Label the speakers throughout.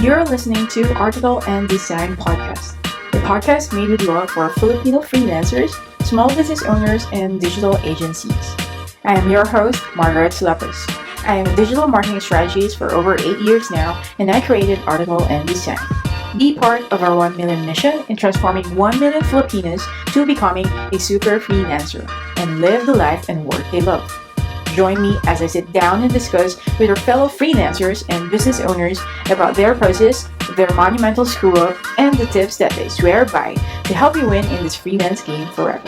Speaker 1: You're listening to Article and Design Podcast, a podcast made with love for Filipino freelancers, small business owners, and digital agencies. I am your host, Margaret Lopez. I am a digital marketing strategist for over 8 years now, and I created Article and Design. Be part of our 1 million mission in transforming 1 million Filipinos to becoming a super freelancer and live the life and work they love. Join me as I sit down and discuss with our fellow freelancers and business owners about their process, their monumental screw-up, and the tips that they swear by to help you win in this freelance game forever.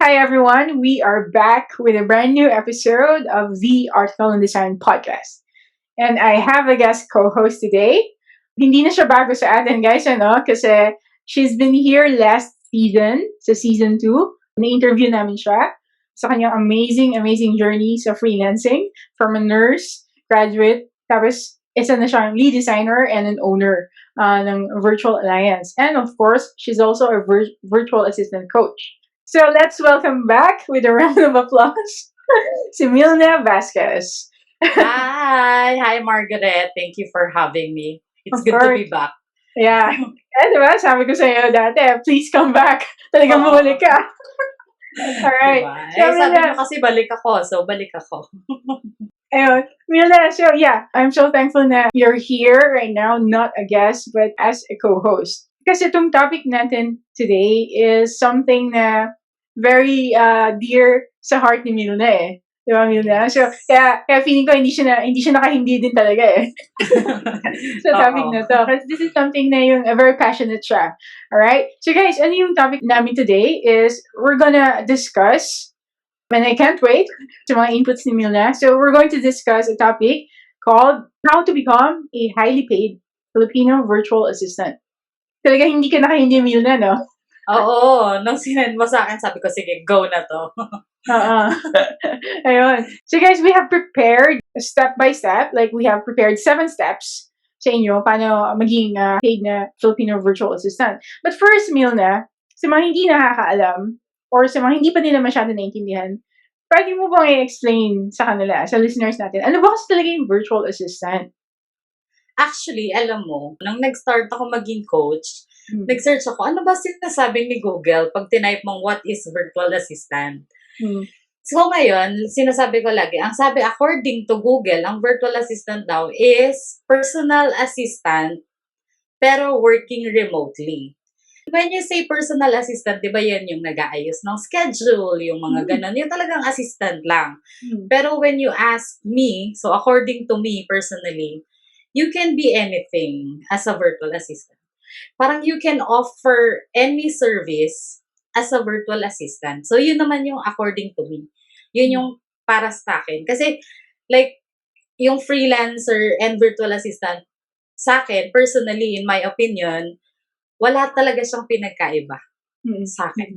Speaker 1: Hi everyone, we are back with a brand new episode of the Article and Design Podcast. And I have a guest co-host today. Hindi na siya bago sa atin guys, kasi she's been here last season, sa season 2. Na-interview namin siya sa kanyang amazing journey sa freelancing from a nurse, graduate, tapos isa na siyang lead designer and an owner ng Virtual Alliance. And of course, she's also a virtual assistant coach. So let's welcome back with a round of applause si Milna Vasquez.
Speaker 2: Hi Margaret. Thank you for having me. It's
Speaker 1: Of
Speaker 2: good
Speaker 1: course.
Speaker 2: to be back.
Speaker 1: Yeah. Eh, diba? Sabi ko sa'yo dati, please come back. Talagang
Speaker 2: Oo.
Speaker 1: bumalik ka. Alright.
Speaker 2: Diba?
Speaker 1: So,
Speaker 2: Sabi
Speaker 1: Milna,
Speaker 2: mo kasi balik ako, so balik ako.
Speaker 1: ayun. Milna, so yeah, I'm so thankful na you're here right now, not a guest, but as a co-host. Kasi itong topic natin today is something na very dear sa heart ni Milna eh. Di ba, Milna? So, kaya feeling ko hindi siya nakahindi din talaga eh. Sa topic na to. Kasi this is something na yung very passionate siya. Alright? So guys, ano yung topic namin today is we're gonna discuss, and I can't wait sa mga inputs ni Milna. So we're going to discuss a topic called How to Become a Highly Paid Filipino Virtual Assistant. Talaga hindi ka nakahindi, Milna, no?
Speaker 2: Oo, nung sinend mo sa akin, sabi ko, sige, go na to.
Speaker 1: Ayun. So guys, we have prepared step by step, like we have prepared 7 steps sa inyo paano maging paid na Filipino virtual assistant. But first, Milna, sa mga hindi nakakaalam or sa mga hindi pa nila masyado naiintindihan, pwede mo bang i-explain sa kanila, sa listeners natin, ano ba kasi talaga yung virtual assistant?
Speaker 2: Actually, alam mo, nung nag-start ako maging coach, nag-search ako, ano ba sinasabi ni Google pag tinype mong what is virtual assistant? So ngayon, sinasabi ko lagi, ang sabi according to Google, ang virtual assistant daw is personal assistant pero working remotely. When you say personal assistant, di ba yan yung nag-aayos ng schedule, yung mga ganon, yung talagang assistant lang. Pero when you ask me, so according to me personally, you can be anything as a virtual assistant. Parang you can offer any service as a virtual assistant. So, yun naman yung according to me. Yun yung para sa akin. Kasi, like, yung freelancer and virtual assistant, sa akin, personally, in my opinion, wala talaga siyang pinagkaiba sa akin.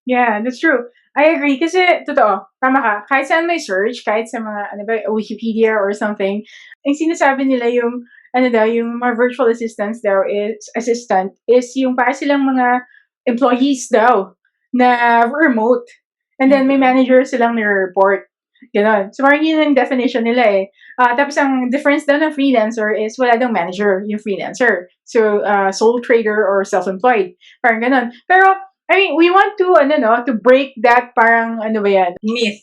Speaker 1: Yeah, that's true. I agree. Kasi, totoo, tama ka. Kahit saan may search, kahit sa mga, Wikipedia or something, ang sinasabi nila yung, yung mga virtual assistants daw is yung para silang mga employees daw na remote. And then may manager silang nire-report. Ganon. So, parang yun ang definition nila eh. Tapos ang difference daw ng freelancer is wala daw manager yung freelancer. So, sole trader or self-employed. Parang ganon. Pero, I mean, we want to, to break that parang,
Speaker 2: Myth.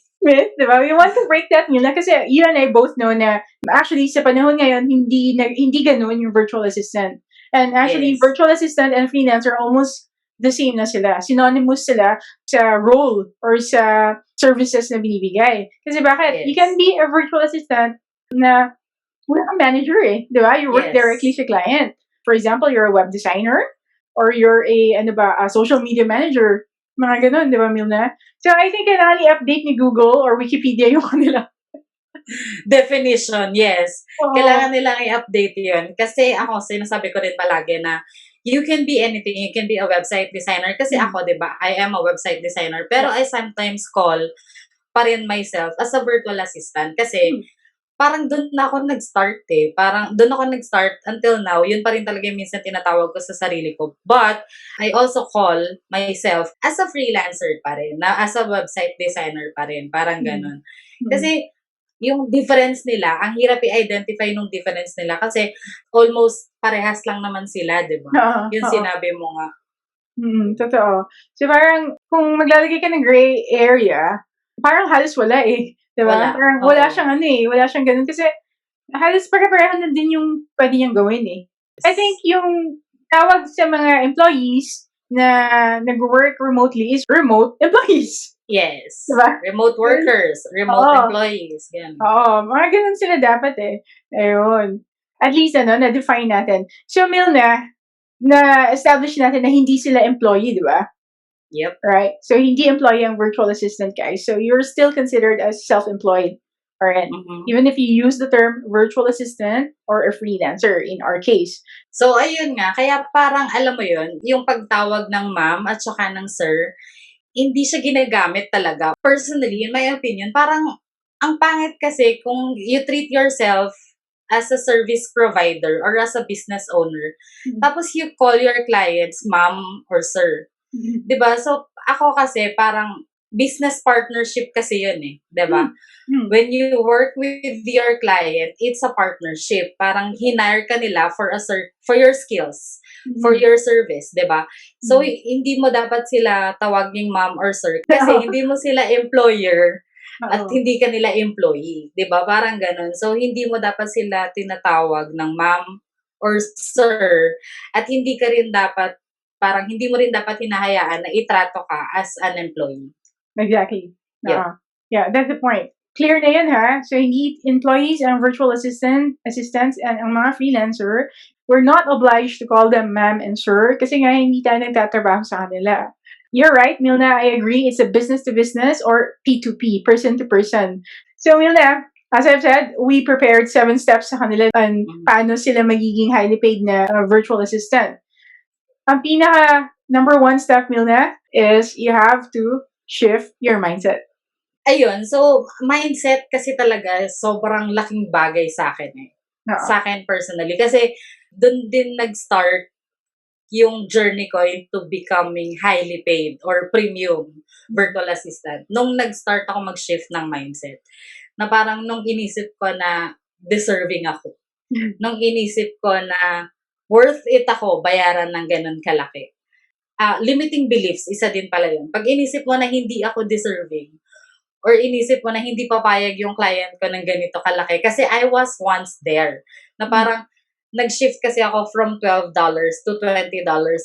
Speaker 1: Diba? We want to break that nila kasi you and I both know na actually sa panahon ngayon, hindi ganun yung virtual assistant. And actually,
Speaker 2: Yes.
Speaker 1: virtual assistant and freelancer almost the same na sila. Synonymous sila sa role or sa services na binibigay. Kasi bakit?
Speaker 2: Yes.
Speaker 1: You can be a virtual assistant na wala kang manager eh. Diba? You work
Speaker 2: Yes.
Speaker 1: directly sa client. For example, you're a web designer or you're a social media manager. Mga ganun, di ba, Milna? So, I think kailangan i-update ni Google or Wikipedia yung kanila.
Speaker 2: Definition, yes.
Speaker 1: Oo.
Speaker 2: Kailangan nilang i-update yun. Kasi ako, sinasabi ko rin palagi na you can be anything. You can be a website designer. Kasi ako, di ba, I am a website designer. Pero I sometimes call pa rin myself as a virtual assistant. Kasi parang doon na ako nag-start eh. Parang doon ako nag-start until now. Yun pa rin talaga yung minsan tinatawag ko sa sarili ko. But, I also call myself as a freelancer pa rin, na as a website designer pa rin. Parang ganun. Kasi, yung difference nila, ang hirap i-identify nung difference nila kasi almost parehas lang naman sila, di ba? Yung sinabi mo nga.
Speaker 1: Totoo. So parang, kung maglalagay ka ng gray area, parang halos wala eh. Diba? Parang wala siyang wala siyang ganun. Kasi halos pare-pareho na din yung pwede niyang gawin eh. I think yung tawag sa mga employees na nag-work remotely is remote employees.
Speaker 2: Yes.
Speaker 1: Diba?
Speaker 2: Remote workers, remote employees. Yan.
Speaker 1: Oo, mga ganun sila dapat eh. Ayun. At least, na-define natin. So, Milna, na-establish natin na hindi sila employee, di ba?
Speaker 2: Yep.
Speaker 1: Right? So, hindi employee ang virtual assistant, guys. So, you're still considered as self-employed. Alright? Even if you use the term virtual assistant or a freelancer in our case.
Speaker 2: So, ayun nga. Kaya parang, alam mo yun, yung pagtawag ng ma'am at saka ng sir, hindi siya ginagamit talaga. Personally, in my opinion, parang ang pangit kasi kung you treat yourself as a service provider or as a business owner, tapos you call your clients ma'am or sir. Diba? So, ako kasi parang business partnership kasi yun eh. Diba? When you work with your client, it's a partnership. Parang hinire ka nila for your skills, for your service, 'di ba? So hindi mo dapat sila tawaging ma'am or sir kasi hindi mo sila employer at hindi ka nila employee, 'di ba? Parang ganun. So hindi mo dapat sila tinatawag ng ma'am or sir at hindi ka rin dapat parang hindi mo rin dapat hinahayaan na itrato ka as an employee.
Speaker 1: Exactly. Yeah, that's the point. Clear na yan ha. So hindi employees and virtual assistants and ang mga freelancer, we're not obliged to call them ma'am and sir kasi nga hindi tayo nagtatrabaho sa kanila. You're right, Milna. I agree. It's a business to business or P2P, person to person. So Milna, as I've said, we prepared 7 steps sa kanila on paano sila magiging highly paid na virtual assistant. Ang pinaka number 1 step, Milna, is you have to shift your mindset.
Speaker 2: Ayun, so mindset kasi talaga sobrang laking bagay sa akin eh. Sa akin personally. Kasi dun din nag-start yung journey ko into becoming highly paid or premium virtual assistant. Nung nag-start ako mag-shift ng mindset, na parang nung inisip ko na deserving ako. Nung inisip ko na worth it ako bayaran ng ganun kalaki. Limiting beliefs, isa din pala yun. Pag inisip mo na hindi ako deserving, or inisip mo na hindi papayag yung client ko ng ganito kalaki. Kasi I was once there. Na parang, nag-shift kasi ako from $12 to $20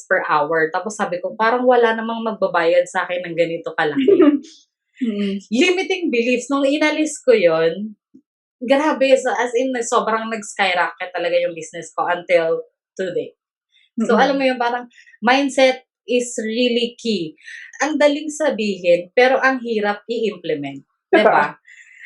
Speaker 2: per hour. Tapos sabi ko, parang wala namang magbabayad sa akin ng ganito kalaki. Limiting beliefs. Nung inalis ko yon, grabe, as in, sobrang nag-skyrocket talaga yung business ko until today. So, alam mo yung parang, mindset is really key. Ang daling sabihin, pero ang hirap i-implement. Diba?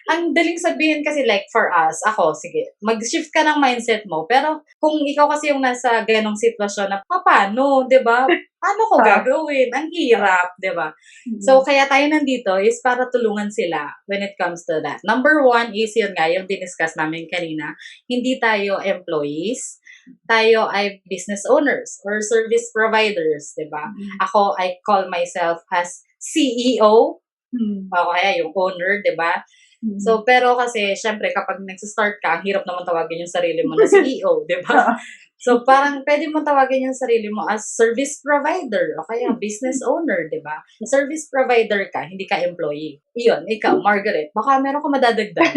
Speaker 2: Ang daling sabihin kasi like for us, ako, sige, mag-shift ka ng mindset mo. Pero kung ikaw kasi yung nasa ganong sitwasyon na, paano? Diba? Paano ko gagawin? Ang hirap, diba? So, kaya tayo nandito is para tulungan sila when it comes to that. Number 1 is yun nga, yung diniscuss namin kanina, hindi tayo employees, tayo ay business owners or service providers, di ba? Ako, I call myself as CEO, o kaya yung owner, di ba? So, pero kasi, syempre, kapag nagsistart ka, ang hirap naman tawagin yung sarili mo na CEO, di ba? So, parang pwede mo tawagin yung sarili mo as service provider o kaya business owner, di ba? Service provider ka, hindi ka employee. Iyon, ikaw, Margaret, baka meron ka madadagdag.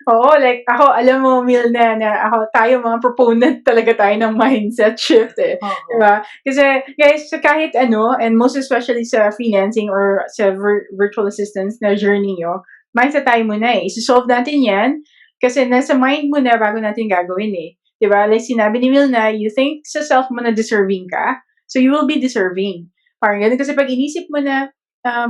Speaker 1: Oo, like ako, alam mo, Milna, na tayo mga proponent talaga tayo ng mindset shift eh. Diba? Kasi, guys, so kahit and most especially sa freelancing or sa virtual assistants na journey nyo, mindset tayo muna eh. Isi-solve natin yan kasi nasa mind mo na bago natin gagawin eh. Diba? Like sinabi ni Milna, you think sa self mo na deserving ka, so you will be deserving. Parang ganun. Kasi pag inisip mo na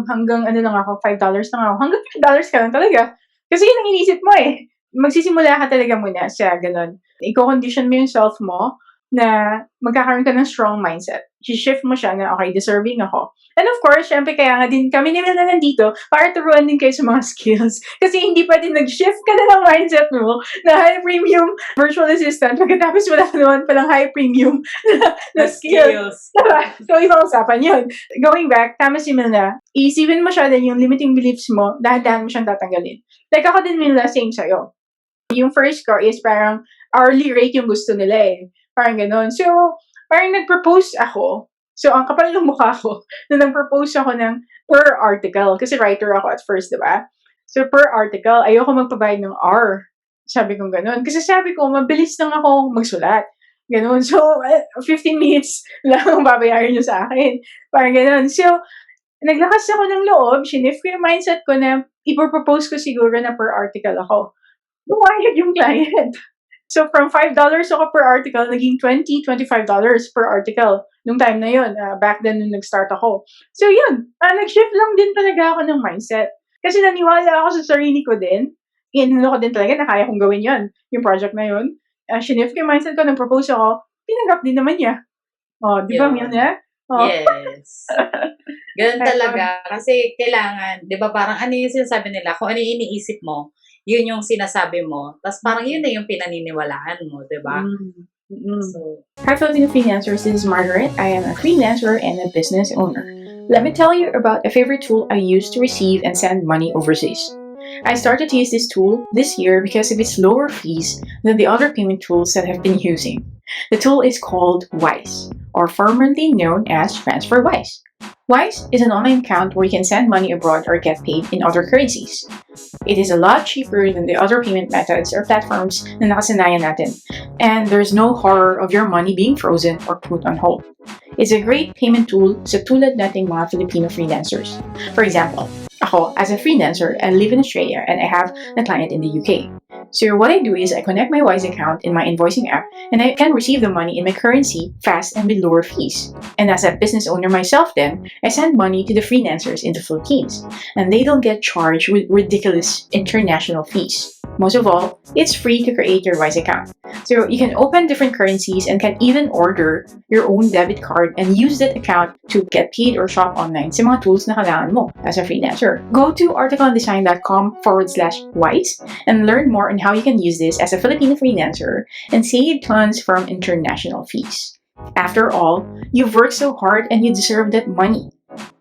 Speaker 1: hanggang lang ako, $5 lang ako, hanggang $5 ka lang talaga. Kasi yun ang inisip mo eh. Magsisimula ka talaga muna sa ganun. Iko-condition mo yung self mo na magkakaroon ka ng strong mindset. Shift mo siya na, okay, deserving ako. And of course, syempre, kaya nga din kami ni Milna nandito para turuan din kayo sa mga skills. Kasi hindi pwede nag-shift ka na ng mindset mo na high premium virtual assistant pagkatapos wala naman palang high premium na skills. So, ibang usapan yun. Going back, tama si Milna, isipin mo siya din yung limiting beliefs mo, dahan-dahan mo siyang tatanggalin. Like ako din, Milna, same sa'yo. Yung first ko is parang hourly rate yung gusto nila eh. Parang ganun. So, parang nag-propose ako. So, ang kapal ng mukha ko na nag-propose ako ng per article. Kasi writer ako at first, diba? So, per article, ayoko magpabayad ng hour. Sabi ko ganun. Kasi sabi ko, mabilis lang ako magsulat. Ganun. So, 15 minutes lang ang babayaran nyo sa akin. Parang ganun. So, naglakas ako ng loob. Shinif ko yung mindset ko na ipropose ko siguro na per article ako. Bumayag yung client. So, from $5 ako per article, naging $20, $25 per article. Nung time na yun, back then nung nag-start ako. So, yun. Nag-shift lang din talaga ako ng mindset. Kasi naniwala ako sa sarili ko din. Inano ko din talaga na kaya kong gawin yun. Yung project na yun. Shinif ko yung mindset ko, nag-propose ako. Tinanggap din naman niya. Oh, di ba, Milna? Oh.
Speaker 2: Yes. Ganun talaga. Kasi kailangan, di ba parang ano yung sinasabi nila, kung ano yung iniisip mo, yun yung sinasabi mo. Tapos parang yun na yung pinaniniwalaan mo, di ba?
Speaker 1: So, hi Filipino freelancers, this is Margaret. I am a freelancer and a business owner. Let me tell you about a favorite tool I use to receive and send money overseas. I started to use this tool this year because of its lower fees than the other payment tools that I've been using. The tool is called Wise, or formerly known as TransferWise. Wise is an online account where you can send money abroad or get paid in other currencies. It is a lot cheaper than the other payment methods or platforms na nakasanayan natin, and there's no horror of your money being frozen or put on hold. It's a great payment tool sa tulad nating mga Filipino freelancers. For example, ako, as a freelancer, I live in Australia and I have a client in the UK. So what I do is I connect my Wise account in my invoicing app and I can receive the money in my currency fast and with lower fees. And as a business owner myself then, I send money to the freelancers in the Philippines and they don't get charged with ridiculous international fees. Most of all, it's free to create your Wise account. So you can open different currencies and can even order your own debit card and use that account to get paid or shop online sa mga tools na kailangan mo as a freelancer. Go to articleondesign.com/wise and learn more on how you can use this as a Filipino freelancer and save tons from international fees. After all, you've worked so hard and you deserve that money.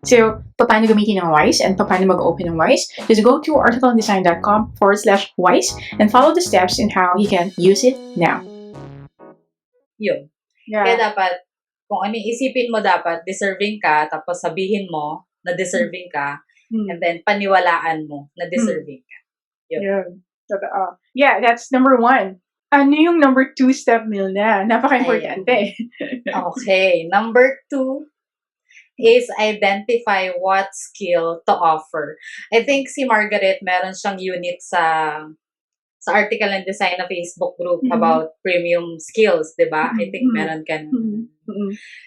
Speaker 1: So, paano gamitin ng Wise and paano mag-open ng Wise? Just go to articleondesign.com/wise and follow the steps in how you can use it now.
Speaker 2: Yun.
Speaker 1: Yeah.
Speaker 2: Kaya dapat, kung ano isipin mo dapat, deserving ka, tapos sabihin mo na deserving ka, and then paniwalaan mo na deserving ka.
Speaker 1: Yun. Yeah, that's number 1. Ano yung number 2 step, Milna? Napaka-importante.
Speaker 2: Okay. Number 2 is identify what skill to offer. I think si Margaret, meron siyang unit sa Article and Design na Facebook group about premium skills, di ba? I think meron ka na.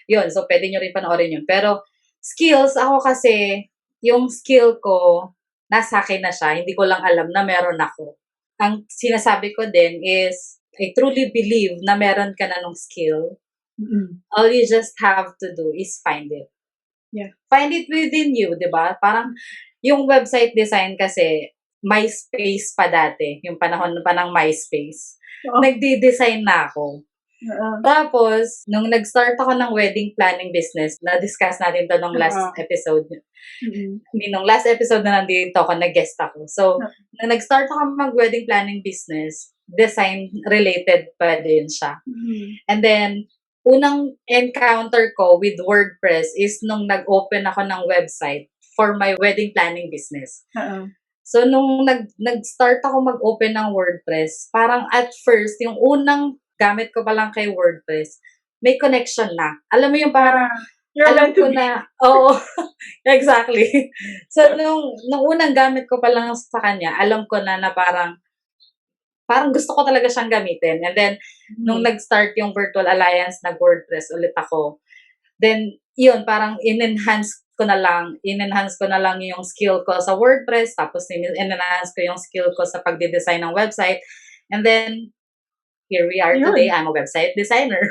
Speaker 2: Yun, so pwede nyo rin panoorin yun. Pero skills, ako kasi, yung skill ko, nasa akin na siya. Hindi ko lang alam na meron ako. Ang sinasabi ko din is, I truly believe na meron ka na ng skill. All you just have to do is find it.
Speaker 1: Yeah.
Speaker 2: Find it within you, di ba? Parang, yung website design kasi, MySpace pa dati, yung panahon pa ng MySpace. Nagdi-design na ako. Tapos, nung nag-start ako ng wedding planning business, na-discuss natin to nung last episode. Nung last episode na nandito ako, nag-guest ako. So, nung nag-start ako mag-wedding planning business, design-related pa din siya. And then, unang encounter ko with WordPress is nung nag-open ako ng website for my wedding planning business. So, nung nag-start ako mag-open ng WordPress, parang at first, yung unang gamit ko pa lang kay WordPress, may connection na. Alam mo yung parang, alam ko na, oo, exactly. So, nung unang gamit ko pa lang sa kanya, alam ko na parang gusto ko talaga siyang gamitin. And then, nung nag-start yung Virtual Alliance, nag-WordPress ulit ako. Then, yun, parang in-enhance ko na lang yung skill ko sa WordPress, tapos in-enhance ko yung skill ko sa pagde-design ng website. And then, here we are
Speaker 1: Ayun.
Speaker 2: today. I'm a website designer.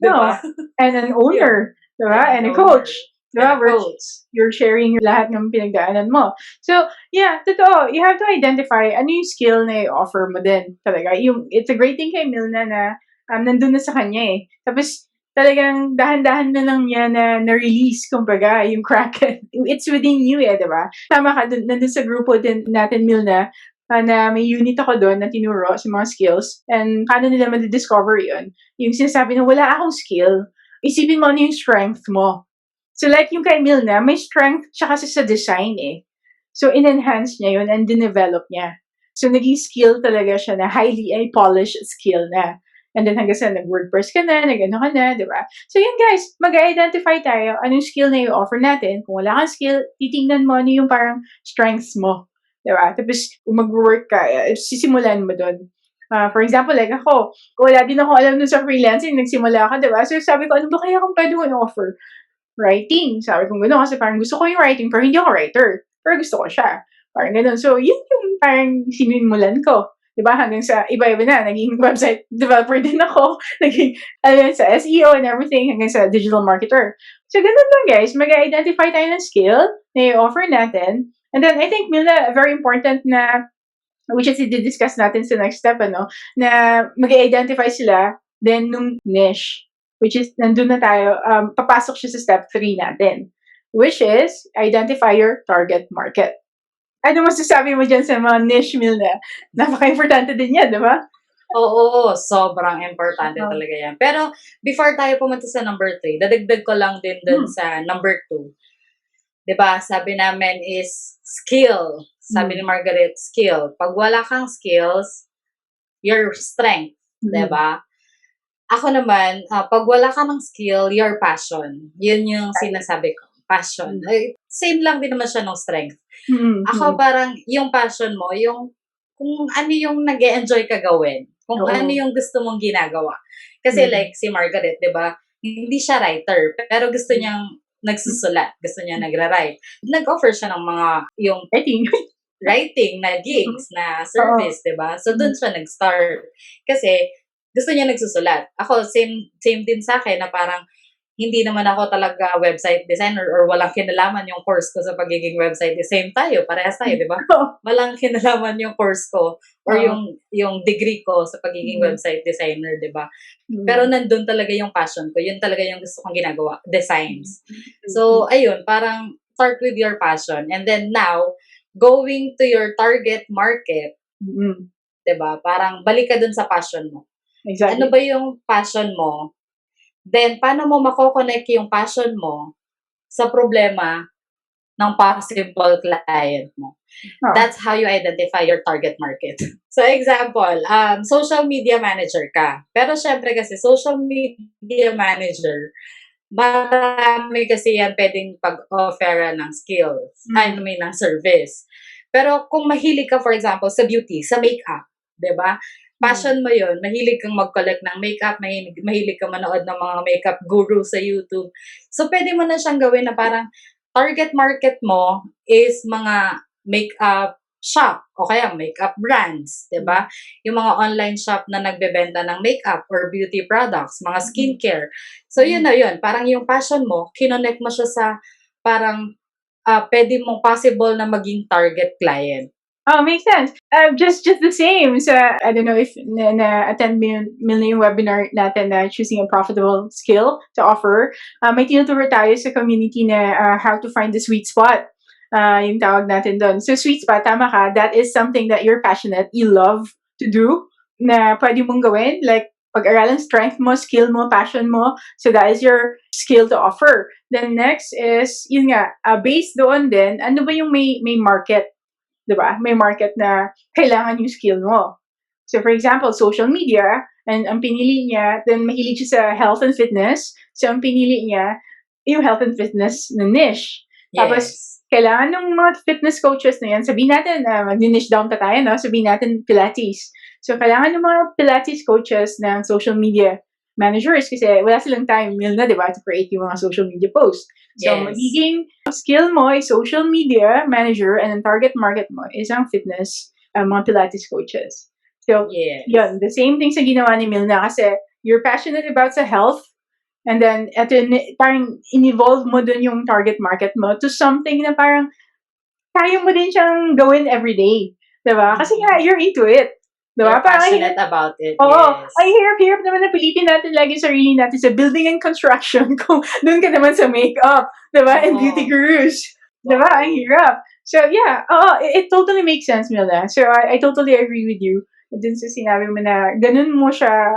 Speaker 1: No.
Speaker 2: Diba?
Speaker 1: And an
Speaker 2: Yun.
Speaker 1: owner. Diba? And a
Speaker 2: owner.
Speaker 1: coach. Diba?
Speaker 2: And a coach.
Speaker 1: You're sharing lahat ng pinagdaanan mo. So, yeah, totoo. You have to identify ano yung skill na i-offer mo din. Talaga. It's a great thing kay Milna na nandun na sa kanya eh. Tapos, talagang dahan-dahan na lang niya na-release, kumbaga, yung Kraken. It's within you eh, diba? Tama ka, nandun sa grupo din natin, Milna, na may unit ako doon na tinuro sa mga skills. And paano nila madidiscover yun? Yung sinasabi na wala akong skill, isipin mo ano yung strength mo. So like yung kay Milna, may strength siya kasi sa design eh. So in-enhance niya yun and din-develop niya. So naging skill talaga siya na highly polished skill na. And then hanggang sa nag-WordPress ka na, nag-ano ka na, di ba? So yun guys, mag-identify tayo anong skill na i-offer natin. Kung wala kang skill, titingnan mo ano yung parang strengths mo. Di ba? Tapos kung mag-work ka, sisimulan mo doon. For example, like ako, wala din ako alam dun sa freelancing, nagsimula ako, di ba? So sabi ko, ano ba kaya kung pwede ko i-offer? Writing. Sabi ko gano'n kasi parang gusto ko yung writing pero hindi ako writer. Pero gusto ko siya. Parang gano'n. So, yun yung parang sinimulan ko. Diba? Hanggang sa iba-iba na. Naging website developer din ako. Naging sa SEO and everything. Hanggang sa digital marketer. So, ganun lang guys. Mag-identify tayo ng skill na i-offer natin. And then, I think, Milna, very important na which is i-discuss natin sa next step, na mag-identify sila then nung niche. Which is, nandun na tayo, papasok siya sa step 3 natin. Which is, identify your target market. Ano masasabi mo dyan sa mga niche, Milna? Napaka-importante din yan, di ba?
Speaker 2: Oo, sobrang importante talaga yan. Pero, before tayo pumunta sa number 3, dadagdag ko lang din dun sa number 2. Di ba? Sabi namin is skill. Sabi ni Margaret, skill. Pag wala kang skills, your strength. Di ba? Ako naman, pag wala ka ng skill, your passion. Yun yung sinasabi ko. Passion. Same lang din naman siya ng strength. Ako parang, yung passion mo, yung kung ano yung nag-e-enjoy ka gawin. Kung ano yung gusto mong ginagawa. Kasi like si Margaret, di ba? Hindi siya writer, pero gusto niyang nagsusulat. Gusto niya nagra-write. Nag-offer siya ng mga, yung writing na gigs, na service, di ba? So, doon siya nag-start. Kasi, gusto niya nagsusulat. Ako, same din sa akin na parang hindi naman ako talaga website designer or walang kinalaman yung course ko sa pagiging website designer. Same tayo, parehas tayo, di ba? Walang kinalaman yung course ko or yung degree ko sa pagiging website designer, di ba? Pero nandun talaga yung passion ko. Yun talaga yung gusto kong ginagawa, designs. So, ayun, parang start with your passion. And then now, going to your target market, di ba? Parang balik ka dun sa passion mo.
Speaker 1: Exactly.
Speaker 2: Ano ba yung passion mo? Then, paano mo mako-connect yung passion mo sa problema ng possible client mo? That's how you identify your target market. So, example, social media manager ka. Pero syempre kasi, social media manager, marami kasi yan pwedeng pag-offeran ng skills, ng service. Pero kung mahilig ka, for example, sa beauty, sa makeup, di ba? Passion mo yun, mahilig kang mag-collect ng makeup, mahilig kang manood ng mga makeup guru sa YouTube. So, pwede mo na siyang gawin na parang target market mo is mga makeup shop o kaya makeup brands, di ba? Yung mga online shop na nagbebenta ng makeup or beauty products, mga skincare. So, yun na yun. Parang yung passion mo, kinonect mo siya sa parang pwede mong possible na maging target client.
Speaker 1: Oh, makes sense. Just the same. So, I don't know if na-attend Milna yung webinar natin na choosing a profitable skill to offer. May tinuturo tayo sa community na how to find the sweet spot. Yung tawag natin doon. So, sweet spot, tama ka. That is something that you're passionate, you love to do, na pwede mong gawin. Like, pag-aralan strength mo, skill mo, passion mo. So, that is your skill to offer. Then next is, yun nga, based doon din, ano ba yung may market? Diba? May market na kailangan yung skill mo. So, for example, social media, and ang pinili niya, then mahilig siya sa health and fitness. So, ang pinili niya, yung health and fitness na niche. Yes. Tapos, kailangan ng mga fitness coaches na yan, sabihin natin, mag-niche down pa tayo, no? Sabihin natin, Pilates. So, kailangan ng mga Pilates coaches ng social media managers kasi wala silang time, Milna, di ba, to create yung mga social media posts. So, magiging skill mo ay social media manager and ang target market mo is ang fitness, mga Pilates coaches. So,
Speaker 2: Yes.
Speaker 1: yun, the same thing sa ginawa ni Milna kasi you're passionate about sa health and then parang in-evolve mo dun yung target market mo to something na parang kaya mo din siyang gawin everyday. Diba? Kasi nga, you're into it. Diba?
Speaker 2: You're passionate about it,
Speaker 1: Oo.
Speaker 2: yes.
Speaker 1: Ay, hirap naman na pilitin natin lagi sarili natin sa building and construction kung doon ka naman sa makeup. Diba? And beauty gurus. Diba? Ang hirap. So, yeah. It totally makes sense, Milna. So, I totally agree with you. Dun sa sinabi mo na ganun mo siya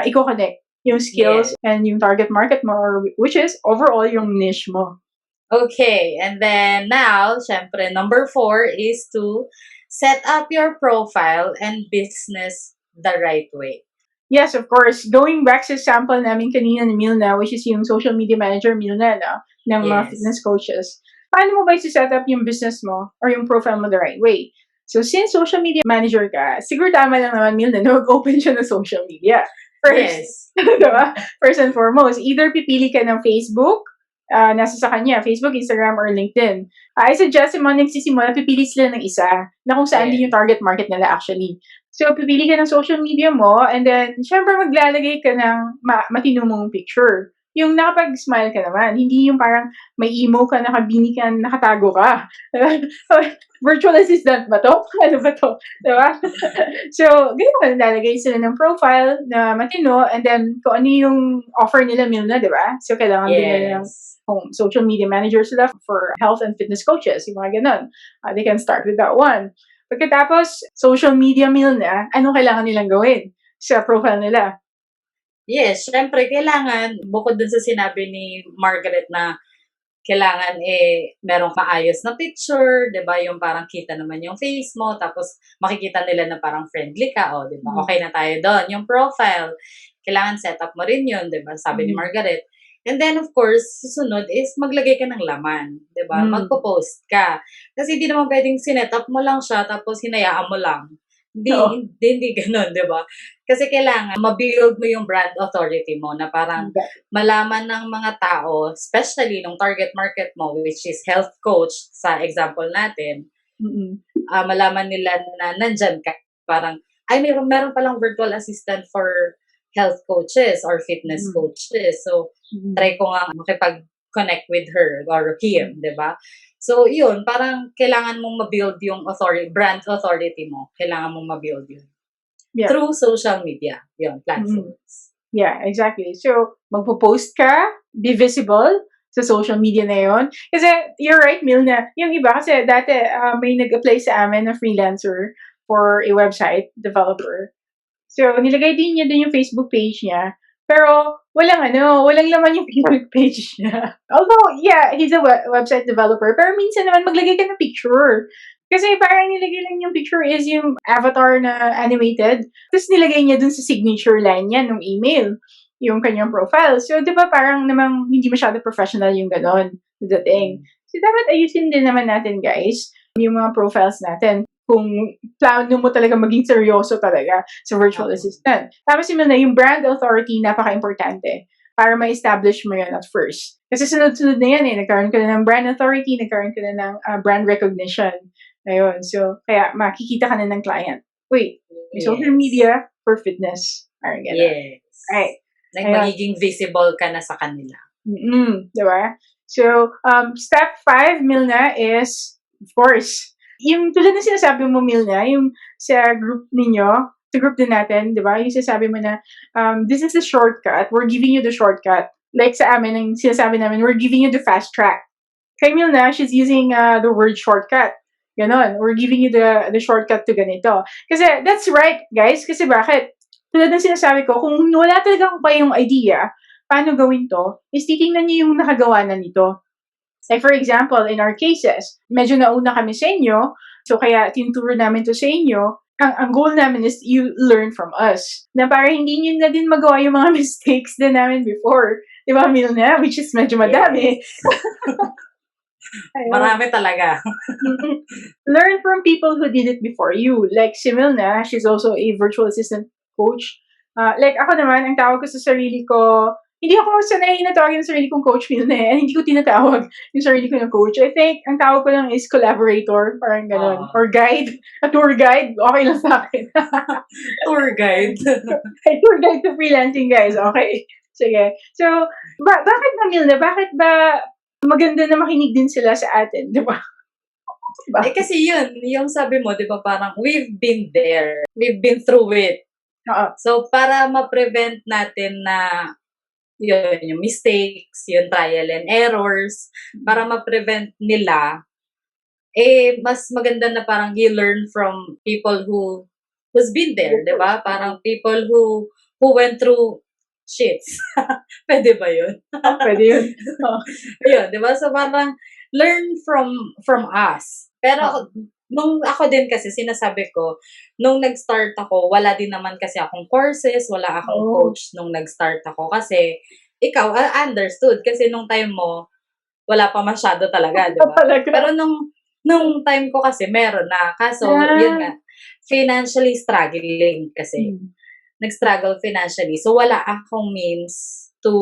Speaker 1: i-connect yung skills and yung target market mo, which is overall yung niche mo.
Speaker 2: Okay, and then now, syempre, number 4 is to set up your profile and business the right way.
Speaker 1: Yes, of course. Going back sa sample namin kanina ni Milna, which is yung social media manager Milna, ng mga fitness coaches. Paano mo ba i-set up yung business mo or yung profile mo the right way? So, since social media manager ka, siguro tama lang naman, Milna, na mag-open siya ng social media. First, diba? First and foremost, either pipili ka ng Facebook, nasa sa kanya, Facebook, Instagram, or LinkedIn. I suggest yung mga nagsisimula, pipili sila ng isa na kung saan din yung target market nila actually. So, pipili ka ng social media mo and then, syempre, maglalagay ka ng matino mong picture. Yung nakapag-smile ka naman, hindi yung parang may emo ka, nakabini ka, nakatago ka. Virtual assistant ba to? Ano ba to? Diba? So, ganyan, lalagay sila ng profile na matino and then kung ano yung offer nila, Milna, diba? So, kailangan din nila ng social media manager sila for health and fitness coaches, yung mga ganun. They can start with that one. Pagkatapos, social media Milna, anong kailangan nilang gawin sa profile nila?
Speaker 2: Yes, syempre, kailangan, bukod dun sa sinabi ni Margaret na kailangan merong maayos na picture, 'di ba? Yung parang kita naman yung face mo, tapos makikita nila na parang friendly ka, 'di ba? Okay na tayo doon. Yung profile, kailangan set up mo rin 'yun, 'di ba? Sabi ni Margaret. And then of course, susunod is maglagay ka ng laman, 'di ba? Magpo-post ka. Kasi hindi naman pwedeng sinet up mo lang siya tapos hinayaan mo lang. Hindi ganoon, 'di ba? Kasi kailangan ma-build mo yung brand authority mo na parang malaman ng mga tao, especially nung target market mo, which is health coach, sa example natin, malaman nila na nandyan ka. Parang, ay, meron palang virtual assistant for health coaches or fitness coaches. So, try ko nga makipag-connect with her or him, di ba? So, yun, parang kailangan mong ma-build yung brand authority mo. Kailangan mong ma-build yun. Yeah. Through social media, yun, platforms.
Speaker 1: Yeah, exactly. So, magpo-post ka, be visible sa social media na yun. Kasi, you're right, Milna. Yung iba, kasi dati may nag-apply sa amin na freelancer for a website developer. So, nilagay din niya din yung Facebook page niya. Pero, walang laman yung Facebook page niya. Although, yeah, he's a website developer. Pero minsan naman, maglagay ka ng picture. Kasi parang nilagay lang yung picture is yung avatar na animated. Tapos nilagay niya dun sa signature line niya ng email, yung kanyang profile. So, di ba parang namang hindi masyado professional yung ganon, the thing. So, dapat ayusin din naman natin, guys, yung mga profiles natin. Kung plano mo talaga maging seryoso talaga sa virtual assistant. Tapos yung brand authority, napaka-importante para ma-establish mo yun at first. Kasi sunod-sunod na yan nagkaroon ka na ng brand authority, nagkaroon ka na ng brand recognition. Ayun, so, kaya makikita ka na ng client. Wait, may social media for fitness. Parang gano'n.
Speaker 2: Yes.
Speaker 1: Right.
Speaker 2: Like, magiging visible ka na sa kanila.
Speaker 1: Diba? So, step 5, Milna, is, of course, yung tulad na sinasabi mo, Milna, yung sa group ninyo, sa group din natin, di ba? Yung sinasabi mo na, this is the shortcut. We're giving you the shortcut. Like sa amin, yung sinasabi namin, we're giving you the fast track. Kay Milna, she's using the word shortcut. Ganon. We're giving you the shortcut to ganito. Kasi, that's right, guys. Kasi bakit? Tulad ng sinasabi ko, kung wala talagang pa yung idea, paano gawin to, is titingnan niyo yung nakagawa na nito. Like, for example, in our cases, medyo nauna kami sa inyo, so kaya tinuturo namin to sa inyo, ang goal namin is you learn from us. Na para hindi nyo na din magawa yung mga mistakes din namin before. Di ba, Milna? Which is medyo madami.
Speaker 2: Yes. Marami talaga.
Speaker 1: Learn from people who did it before you. Like si Milna, she's also a virtual assistant coach. Like ako naman, ang tawag ko sa sarili ko, hindi ako sanay na tawagin yung sarili kong coach, Milna, and hindi ko tinatawag yung sarili ko na coach. I think, ang tawag ko lang is collaborator, parang gano'n. Or guide, a tour guide, okay lang sa akin.
Speaker 2: Tour guide.
Speaker 1: Tour guide to freelancing, guys, okay. Sige. So, bakit ba, Milna? Bakit ba maganda na makinig din sila sa atin, di ba?
Speaker 2: Kasi yun, yung sabi mo, di ba, parang we've been there. We've been through it. So, para ma-prevent natin na yun, yung mistakes, yung trial and errors, para ma-prevent nila, mas maganda na parang you learn from people who's been there, di ba? Parang people who went through shits. Pwede ba yun?
Speaker 1: Pwede yun.
Speaker 2: Yun, di ba? So, parang learn from us. Pero, nung ako din kasi, sinasabi ko, nung nag-start ako, wala din naman kasi akong courses, wala akong coach nung nag-start ako. Kasi, ikaw, understood. Kasi nung time mo, wala pa masyado talaga, di ba? Pero nung time ko kasi, meron na. Kaso, yun nga, financially struggling kasi. Nag-struggle financially. So, wala akong means to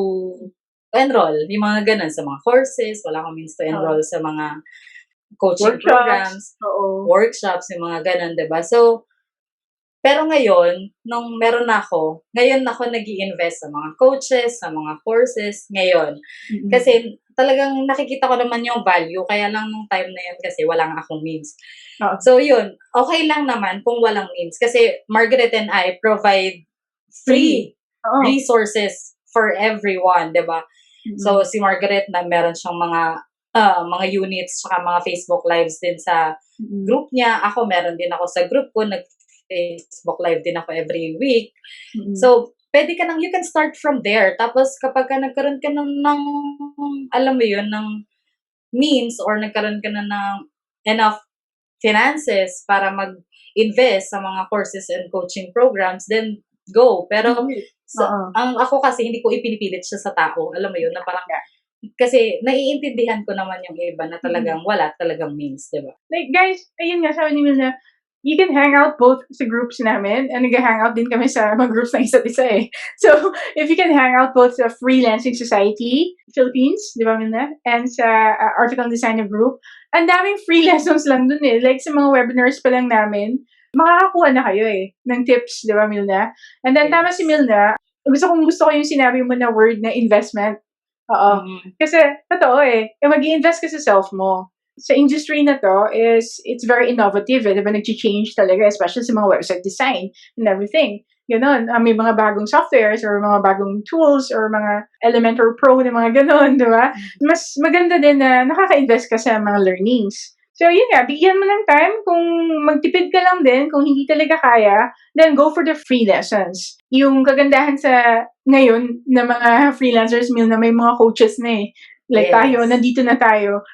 Speaker 2: enroll. Yung mga ganun sa mga courses, wala akong means to enroll sa mga coaching programs, workshops, yung mga ganun, diba? So, pero ngayon, nung meron ako, ngayon ako nag-i-invest sa mga coaches, sa mga courses, ngayon. Kasi talagang nakikita ko naman yung value, kaya lang nung time na yun kasi walang akong means. So, yun, okay lang naman kung walang means. Kasi Margaret and I provide free resources for everyone, diba? So, si Margaret na meron siyang mga units saka mga Facebook lives din sa group niya. Ako, meron din ako sa group ko. Nag-Facebook live din ako every week. So, pwede ka you can start from there. Tapos, kapag nagkaroon ka ng alam mo yun, ng means or nagkaroon ka na ng enough finances para mag-invest sa mga courses and coaching programs, then go. Pero, ang ako kasi, hindi ko ipinipilit siya sa tao. Alam mo yun, na parang kasi naiintindihan ko naman yung iba na talagang wala talagang means, di ba?
Speaker 1: Like, guys, ayun nga, sabi ni Milna, you can hang out both sa groups namin, and nag-hangout din kami sa mga groups ng isa't isa eh. So, if you can hang out both sa Freelancing Society, Philippines, di ba Milna? And sa Article Designer Group, ang daming free lessons lang dun eh. Like, sa mga webinars pa lang namin, makakakuha na kayo eh, ng tips, di ba Milna? And then, tama si Milna, gusto ko yung sinabi mo na word na investment. Kasi, totoo eh. Mag-i-invest ka sa self mo. Sa industry na to, it's very innovative eh. Diba, nag-change talaga, especially sa mga website design and everything. Ganon. May mga bagong softwares or mga bagong tools or mga Elementor Pro na mga ganon, diba? Mas maganda din na nakaka-invest ka sa mga learnings. So, yun nga, bigyan mo ng time. Kung magtipid ka lang din, kung hindi talaga kaya, then go for the free lessons. Yung kagandahan sa ngayon na mga freelancers, na may mga coaches na eh. Like tayo, nandito na tayo.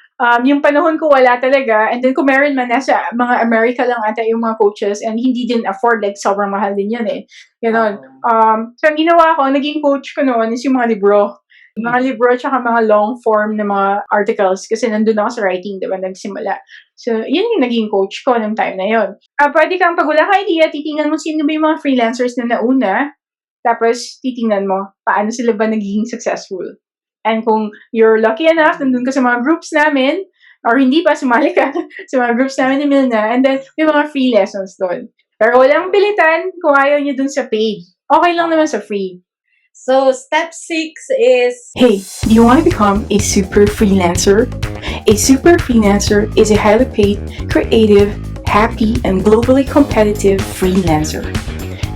Speaker 1: Yung panahon ko wala talaga, and then kung meron man, nasa mga America lang ata yung mga coaches, and hindi din afford, like sobrang mahal din yun eh. Ganon. So, ang ginawa ko, naging coach ko noon is yung mga libro. Mga libro at saka mga long form na mga articles kasi nandun ako sa writing, diba, nagsimula. So, yun yung naging coach ko ng time na yun. Pwede kang, pag wala ka idea, titingnan mo sino ba yung mga freelancers na nauna, tapos titingnan mo paano sila ba naging successful. And kung you're lucky enough, nandun ka sa mga groups namin, or hindi pa, sumali ka sa mga groups namin ni Milna, and then may mga free lessons doon. Pero walang pilitan kung ayaw nyo dun sa paid. Okay lang naman sa free.
Speaker 2: So, step 6 is...
Speaker 1: Hey, do you want to become a super freelancer? A super freelancer is a highly paid, creative, happy, and globally competitive freelancer.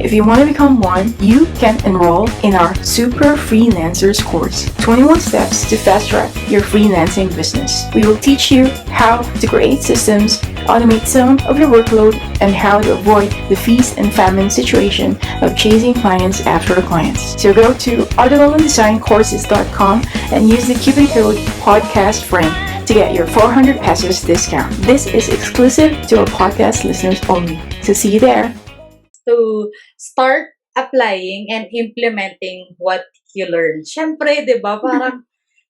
Speaker 1: If you want to become one, you can enroll in our Super Freelancers course, 21 Steps to Fast Track Your Freelancing Business. We will teach you how to create systems, automate some of your workload, and how to avoid the feast and famine situation of chasing clients after clients. So go to articleanddesigncourses.com and use the coupon code PODCASTFRIEND to get your 400 pesos discount. This is exclusive to our podcast listeners only. So see you there.
Speaker 2: To start applying and implementing what you learned. Siyempre, di ba, parang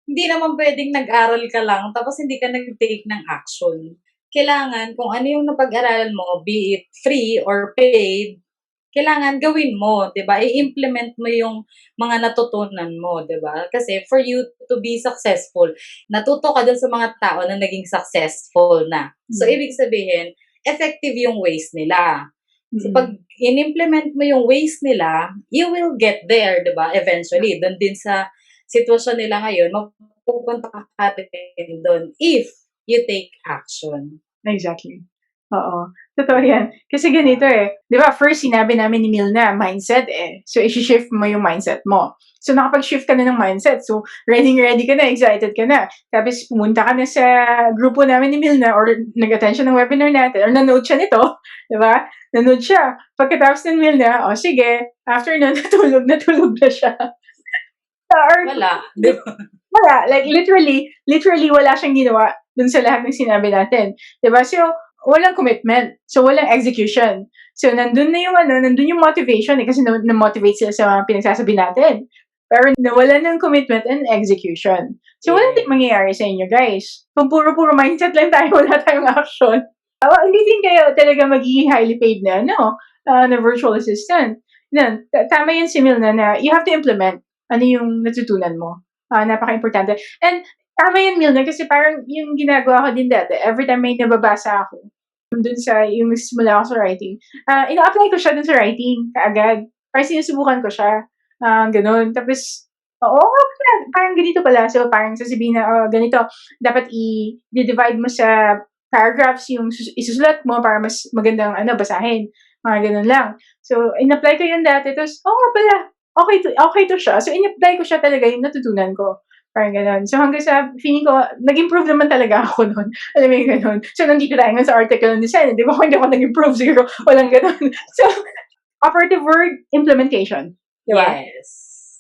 Speaker 2: hindi naman pwedeng nag-aral ka lang tapos hindi ka nag-take ng action. Kailangan, kung ano yung napag-aralan mo, be it free or paid, kailangan gawin mo, 'di ba? I-implement mo yung mga natutunan mo, 'di ba? Kasi for you to be successful, natuto ka dun sa mga tao na naging successful na. So, ibig sabihin, effective yung ways nila. So, pag in-implement mo yung ways nila, you will get there, 'di ba? Eventually, doon din sa sitwasyon nila ngayon, mapupunta ka rin doon if you take action.
Speaker 1: Exactly. Oo. Totoo yan. Kasi ganito eh. Di ba, first sinabi namin ni Milna, mindset eh. So, isi-shift mo yung mindset mo. So, nakapag-shift ka na ng mindset. So, ready ka na, excited ka na. Tapos, pumunta ka na sa grupo namin ni Milna or nag-attend siya ng webinar natin or nanood siya nito. Di ba? Nanood siya. Pagkatapos ng Milna, sige, after na, natulog na siya. Or,
Speaker 2: Wala. Di ba?
Speaker 1: wala. Like, literally, wala siyang ginawa dun sa lahat ng sinabi natin. Diba? So, walang commitment. So, walang execution. So, nandun yung motivation eh, kasi na-motivate sila sa mga pinagsasabi natin. Pero nawala ng commitment and execution. So, walang mangyayari sa inyo, guys. Kung puro mindset lang tayo, wala tayong action. Hindi din kayo talaga magiging highly paid na virtual assistant. Tama yun si Milna na you have to implement ano yung natutunan mo. Napaka-importante. And tama yun, Milna, kasi parang yung ginagawa ko din dati, every time may nababasa ako, dun sa, yung nagsimula ako sa writing, ina-apply ko siya dun sa writing, kaagad. Parang sinusubukan ko siya. Ganun. Tapos, parang ganito pala. So, parang sasabihin na, ganito, dapat i-divide mo sa paragraphs yung isusulat mo para mas magandang basahin. Mga ganun lang. So, in-apply ko yun dati. Tapos, pala, okay to siya. So, in-apply ko siya talaga yung natutunan ko. Parang gano'n. So, hanggang sa feeling ko, nag-improve naman talaga ako noon. Alam mo yung gano'n. So, nandito tayo nga sa article ng design. Di ba kung hindi ako nag-improve, siguro walang gano'n. So, operative word, implementation. Di ba?
Speaker 2: Yes.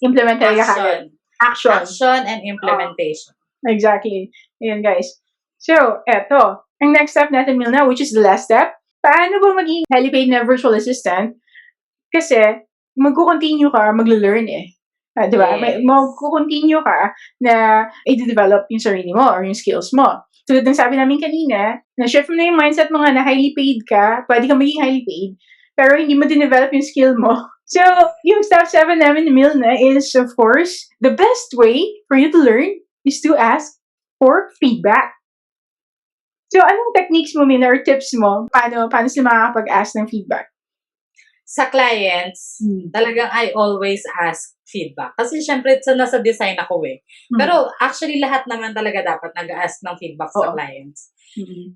Speaker 1: Implement talaga
Speaker 2: Action.
Speaker 1: Action.
Speaker 2: Action and implementation.
Speaker 1: Exactly. Ayan, guys. So, eto. Ang next step natin, Milna, which is the last step. Paano ba maging highly paid na virtual assistant? Kasi, magko-continue ka, maglo-learn eh. Di ba?
Speaker 2: Yes.
Speaker 1: Magko-continue ka na i-develop yung sarili mo or yung skills mo. Tulad ng sabi namin kanina, na-shift mo na yung mindset mo nga na highly paid ka, pwede ka maging highly paid, pero hindi mo din-develop yung skill mo. So, yung step 7 namin ni Milna is, of course, the best way for you to learn is to ask for feedback. So, anong techniques mo, Milna, or tips mo? Paano sila makakapag-ask ng feedback?
Speaker 2: Sa clients, talagang I always ask feedback. Kasi syempre, nasa design ako eh. Pero actually, lahat naman talaga dapat nag-ask ng feedback sa clients.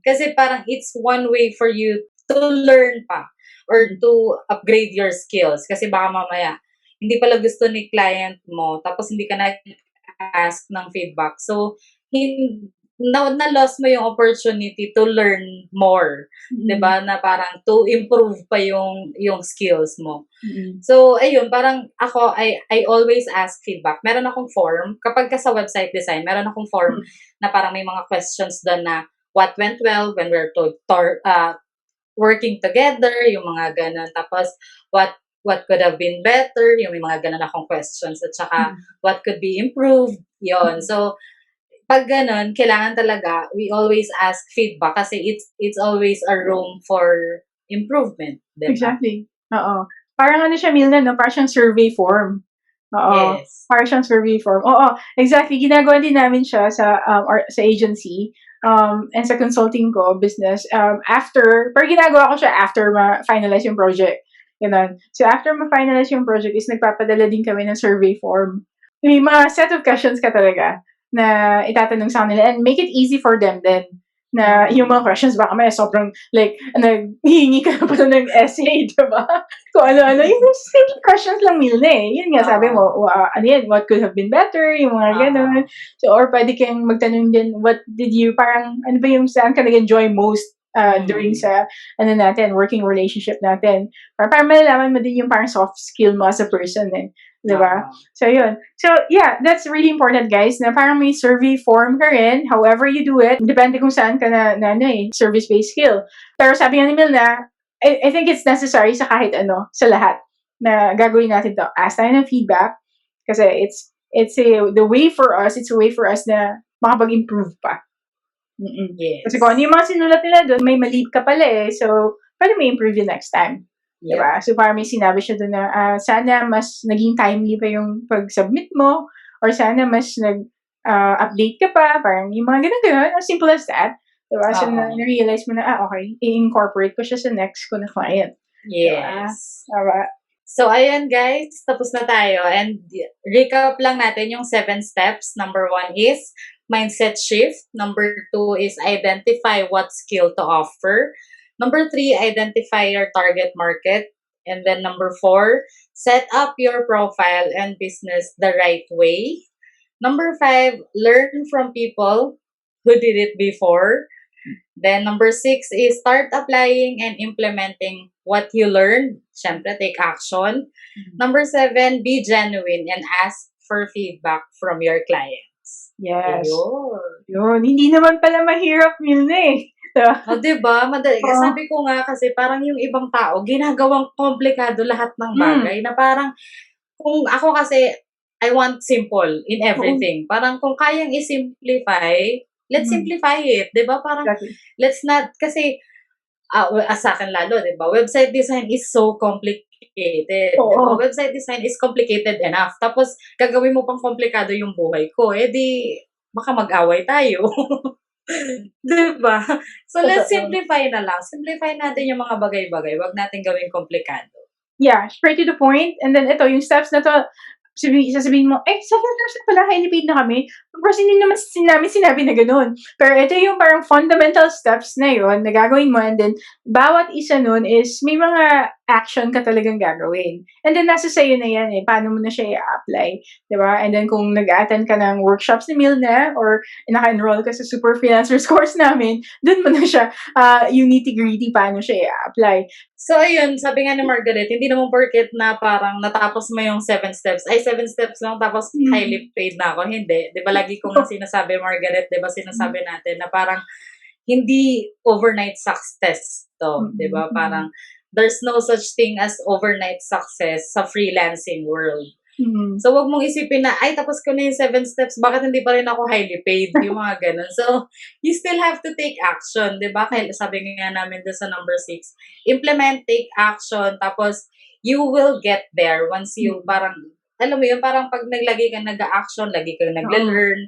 Speaker 2: Kasi parang it's one way for you to learn pa or to upgrade your skills. Kasi baka mamaya, hindi pala gusto ni client mo, tapos hindi ka nag-ask ng feedback. So, na-lost mo yung opportunity to learn more, 'di ba? Na parang to improve pa yung skills mo. So, ayun, parang ako I always ask feedback. Meron akong form kapag sa website design, meron akong form na parang may mga questions doon na what went well when we're working together, yung mga ganun. Tapos what could have been better, yung may mga ganun akong questions, at saka what could be improved, yon. So, pag ganun, kailangan talaga, we always ask feedback kasi it's always a room for improvement. Diba?
Speaker 1: Exactly. Oo. Parang siya, Milna, no? Parang siyang survey form. Oo.
Speaker 2: Yes.
Speaker 1: Parang siyang survey form. Oo, exactly. Ginagawa din namin siya sa agency and sa consulting ko, business. Pero ginagawa ko siya after ma-finalize yung project. Ganun. So, after ma-finalize yung project is nagpapadala din kami ng survey form. May mga set of questions ka talaga na itatanong sa kanila and make it easy for them then na yung mga questions baka may sobrang naghihingi ka na pala ng essay, diba? Kung ano-ano. Yung simple questions lang, Milna eh. Yun nga, sabi mo, ano yan, what could have been better, yung mga ganun. So, or pwede kang magtanong din, parang, ano ba yung saan ka nag-enjoy most during sa, working relationship natin. Para malalaman mo din yung parang soft skill mo as a person eh. Diba? So, yun. So, yeah, that's really important, guys, na parang may survey form ka rin, however you do it, depende kung saan ka service-based skill. Pero sabi nga ni Milna, I think it's necessary sa kahit sa lahat, na gagawin natin to. Ask tayo ng feedback, kasi it's a way for us na makapag-improve pa.
Speaker 2: Yes.
Speaker 1: Kasi kung ano yung mga sinulat nila doon, may mali ka pala eh, so, pwede may improve you next time. Diba? So parang may sinabi siya doon na sana mas naging timely pa yung pag-submit mo or sana mas update ka pa. Parang yung mga ganun-ganun. As simple as that. Diba? So na-realize mo na, okay, i-incorporate ko siya sa next ko na client.
Speaker 2: Yes.
Speaker 1: Diba?
Speaker 2: So, ayan guys, tapos na tayo. And recap lang natin yung 7 steps. Number 1 is mindset shift. Number 2 is identify what skill to offer. Number 3, identify your target market. And then number 4, set up your profile and business the right way. Number 5, learn from people who did it before. Then number 6 is start applying and implementing what you learned. Siyempre, take action. Number 7, be genuine and ask for feedback from your clients.
Speaker 1: Yes.
Speaker 2: Yun.
Speaker 1: Hindi naman pala mahirap yun eh.
Speaker 2: O, diba? Madali. Sabi ko nga kasi parang yung ibang tao, ginagawang komplikado lahat ng bagay na parang, kung ako kasi, I want simple in everything. Parang kung kayang i-simplify, let's simplify it. Diba? Parang, let's not, kasi, sa akin lalo, diba? Website design is so complicated. Diba? Website design is complicated enough. Tapos, gagawin mo pang komplikado yung buhay ko. Di, baka mag-away tayo. Diba? So, let's simplify na lang. Simplify natin yung mga bagay-bagay. Huwag natin gawing komplikado.
Speaker 1: Yeah, straight to the point. And then, ito, yung steps na to, sasabihin mo, 7 years na pala, highly paid na kami. Of course, hindi naman namin sinabi na ganun. Pero ito yung parang fundamental steps na yun na gagawin mo. And then, bawat isa nun is may mga action ka talagang gagawin. And then, nasa sayo na yan eh. Paano mo na siya i-apply. Diba? And then, kung nag-attend ka ng workshops ni Milna or naka-enroll ka sa super freelancers course namin, dun mo na siya, yung nitty-gritty paano siya i-apply.
Speaker 2: So, ayun, sabi nga ni Margaret, hindi naman porket na parang natapos mo yung 7 steps. 7 steps lang, tapos highly paid na ako. Hindi. Di ba lagi kong sinasabi, Margaret, di ba sinasabi natin na parang hindi overnight success to. Di ba? Parang there's no such thing as overnight success sa freelancing world. So, wag mong isipin na, tapos ko na yung 7 steps, bakit hindi pa rin ako highly paid? Yung mga ganun. So, you still have to take action, di ba? Kaya sabi nga namin doon sa number 6, implement, take action, tapos you will get there once you parang, alam mo yun, parang pag naglagi ka nag-action, lagi kang nagle-learn.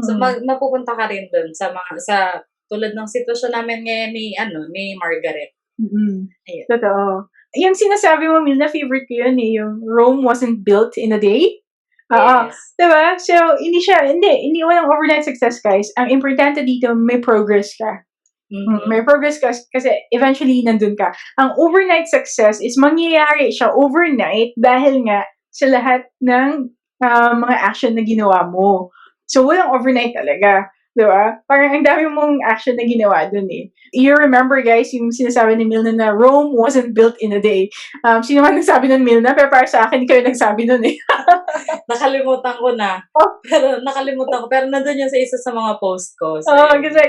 Speaker 2: So, mapupunta ka rin doon sa tulad ng sitwasyon namin ngayon ni Margaret.
Speaker 1: Ayun. Totoo. Yung sinasabi mo, Milna, favorite ko yun eh, yung Rome wasn't built in a day.
Speaker 2: Yes.
Speaker 1: Diba? So, hindi walang overnight success, guys. Ang importante dito, may progress ka. May progress ka kasi eventually nandun ka. Ang overnight success is mangyayari siya overnight dahil nga sa lahat ng mga action na ginawa mo. So, walang overnight talaga. Diba? Parang ang dami mong action na ginawa dun eh. You remember guys, yung sinasabi ni Milna na Rome wasn't built in a day. Sino man nagsabi nun, Milna? Pero para sa akin, kayo nagsabi nun eh.
Speaker 2: Nakalimutan ko na. Pero nandun yun sa isa sa mga post ko. So,
Speaker 1: kasi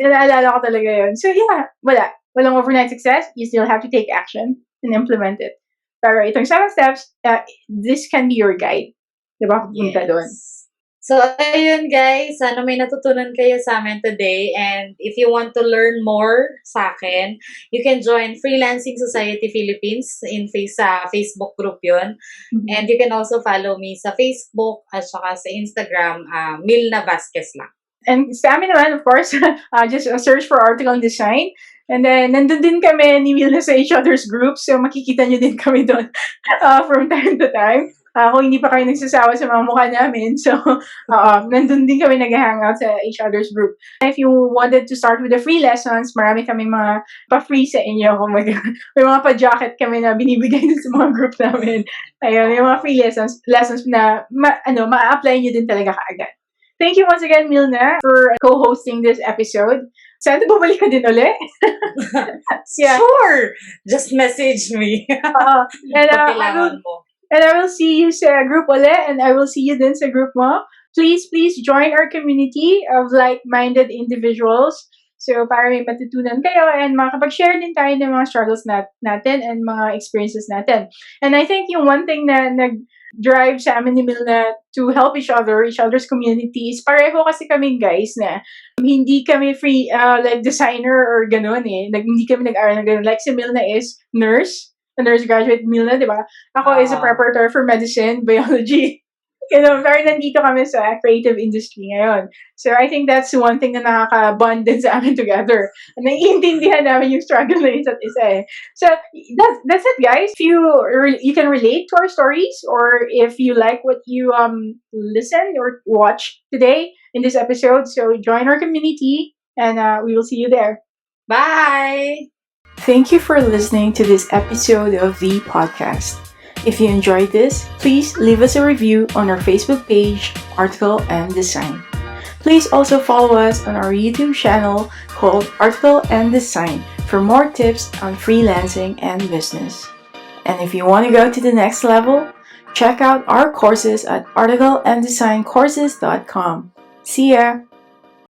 Speaker 1: naalala ko talaga yun. So yeah, walang overnight success. You still have to take action and implement it. Pero itong 7 steps, this can be your guide. Diba? Pupunta doon.
Speaker 2: So, ayun guys, sana may natutunan kayo sa amin today. And if you want to learn more sa akin, you can join Freelancing Society Philippines sa Facebook group yun. And you can also follow me sa Facebook at saka sa Instagram, Milna Vasquez lang.
Speaker 1: And sa amin naman, of course, just search for article design. And then, nandun din kami ni Milna sa each other's group. So, makikita nyo din kami doon from time to time. Kung hindi pa kayo nagsasawa sa mga mukha namin. So, nandun din kami nag-hangout sa each other's group. If you wanted to start with the free lessons, marami kaming mga pa-free sa inyo. May mga pa-jacket kami na binibigay din sa mga group namin. Ayun, yung mga free lessons na ma-apply nyo din talaga kaagad. Thank you once again, Milna, for co-hosting this episode. Sana bumalik ka din ulit.
Speaker 2: Yeah. Sure! Just message me.
Speaker 1: And I will see you sa group ulit, and I will see you din sa group mo. Please join our community of like-minded individuals. So, para may matutunan kayo and makapag-share din tayo ng mga struggles natin and mga experiences natin. And I think yung one thing na drive sa amin ni Milna to help each other's communities. Pareho kasi kami guys na hindi kami free like designer or ganun eh. Hindi kami nag-aral ng ganun. Like si Milna is nurse, a nurse graduate Milna, di ba? Ako is a preparatory for medicine, biology. Pero nandito kami sa creative industry ngayon. So I think that's one thing na nakaka-bond din sa amin together. Naiintindihan namin yung struggle na isa't isa eh. So that's it guys. If you can relate to our stories, or if you like what you listen or watch today in this episode, so join our community and we will see you there.
Speaker 2: Bye!
Speaker 1: Thank you for listening to this episode of the podcast. If you enjoyed this, please leave us a review on our Facebook page, Article and Design. Please also follow us on our YouTube channel called Article and Design for more tips on freelancing and business. And if you want to go to the next level, check out our courses at articleanddesigncourses.com. See ya!